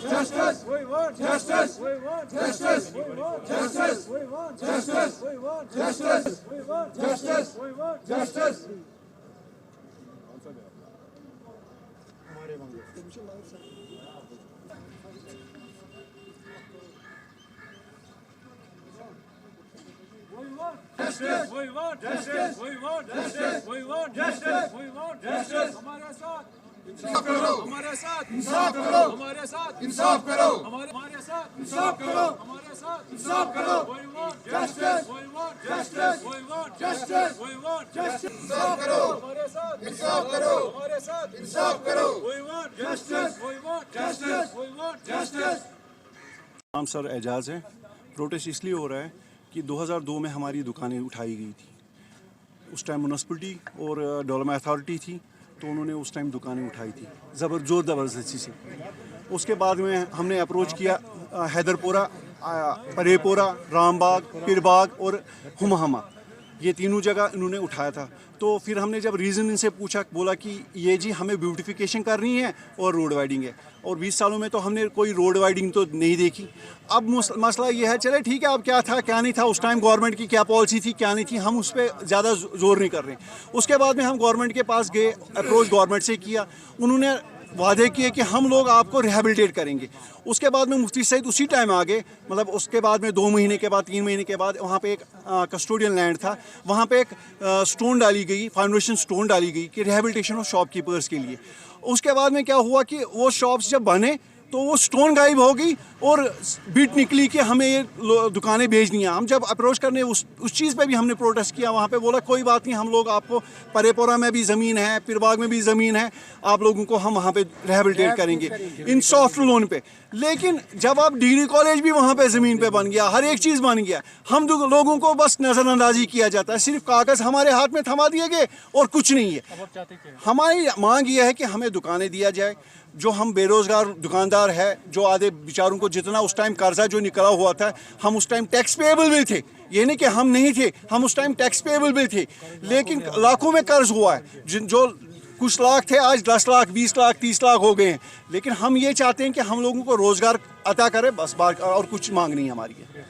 justice, we want justice, we want justice, we want justice, we want justice, we want justice, we want justice, we want justice. Justice, we want justice, we want justice, we want justice, we want justice. हमारे साथ इंसाफ करो, हमारे साथ इंसाफ करो, हमारे साथ इंसाफ करो, हमारे साथ इंसाफ करो, हमारे साथ इंसाफ करो. We want justice, we want justice, we want justice, we want justice. इंसाफ करो, हमारे साथ इंसाफ करो, हमारे साथ इंसाफ करो. We want justice, we want justice, we want justice. नाम सर एजाज है. प्रोटेस्ट इसलिए हो रहा है कि 2002 में हमारी दुकानें उठाई गई थी. उस टाइम म्यूनसिपलिटी और डेवलपमेंट अथॉरिटी थी, तो उन्होंने उस टाइम दुकानें उठाई थी जोर ज़बरदस्ती से. उसके बाद में हमने अप्रोच किया हैदरपुरा, परेपुरा, रामबाग, पीरबाग और हुमाहमा, ये तीनों जगह इन्होंने उठाया था. तो फिर हमने जब रीज़न इनसे पूछा, बोला कि ये जी हमें ब्यूटिफिकेशन करनी है और रोड वाइडिंग है, और 20 सालों में तो हमने कोई रोड वाइडिंग तो नहीं देखी. अब मसला ये है, चले ठीक है, अब क्या था क्या नहीं था, उस टाइम गवर्नमेंट की क्या पॉलिसी थी क्या नहीं थी, हम उस पर ज़्यादा जोर नहीं कर रहे. उसके बाद में हम गवर्नमेंट के पास गए, अप्रोच गवर्नमेंट से किया, उन्होंने वादे किए कि हम लोग आपको रिहेबिलिटेट करेंगे. उसके बाद में मुफ्ती सईद उसी टाइम आ गए, मतलब उसके बाद में 2 महीने के बाद 3 महीने के बाद वहाँ पे एक कस्टोडियन लैंड था, वहाँ पे एक स्टोन डाली गई, फाउंडेशन स्टोन डाली गई कि रिहेबिलिटेशन ऑफ शॉपकीपर्स के लिए. उसके बाद में क्या हुआ कि वो शॉप्स जब बने तो वो स्टोन गायब हो गई और बीट निकली कि हमें ये दुकानें भेजनी है. हम जब अप्रोच करने उस चीज़ पे भी हमने प्रोटेस्ट किया, वहाँ पे बोला कोई बात नहीं, हम लोग आपको परेपुरा में भी ज़मीन है, पीरबाग में भी ज़मीन है, आप लोगों को हम वहाँ पे रिहेबिलिटेट करेंगे इन सॉफ्ट लोन पे. लेकिन जब आप डिग्री कॉलेज भी वहाँ पे ज़मीन पे बन गया, हर एक चीज़ बन गया, हम लोगों को बस नज़रअंदाजी किया जाता है. सिर्फ कागज़ हमारे हाथ में थमा दिए गए और कुछ नहीं है. हमारी मांग ये है कि हमें दुकानें दिया जाए. जो हम बेरोज़गार दुकानदार है, जो आधे बेचारों को जितना उस टाइम कर्जा जो निकला हुआ था, हम उस टाइम टैक्स पेएबल भी थे, ये नहीं कि हम नहीं थे, हम उस टाइम टैक्स पेएबल भी थे, लेकिन लाखों में कर्ज हुआ है. जो कुछ लाख थे आज 10 लाख 20 लाख 30 लाख हो गए हैं. लेकिन हम ये चाहते हैं कि हम लोगों को रोज़गार अता करें, बस बात, और कुछ मांग नहीं हमारी है.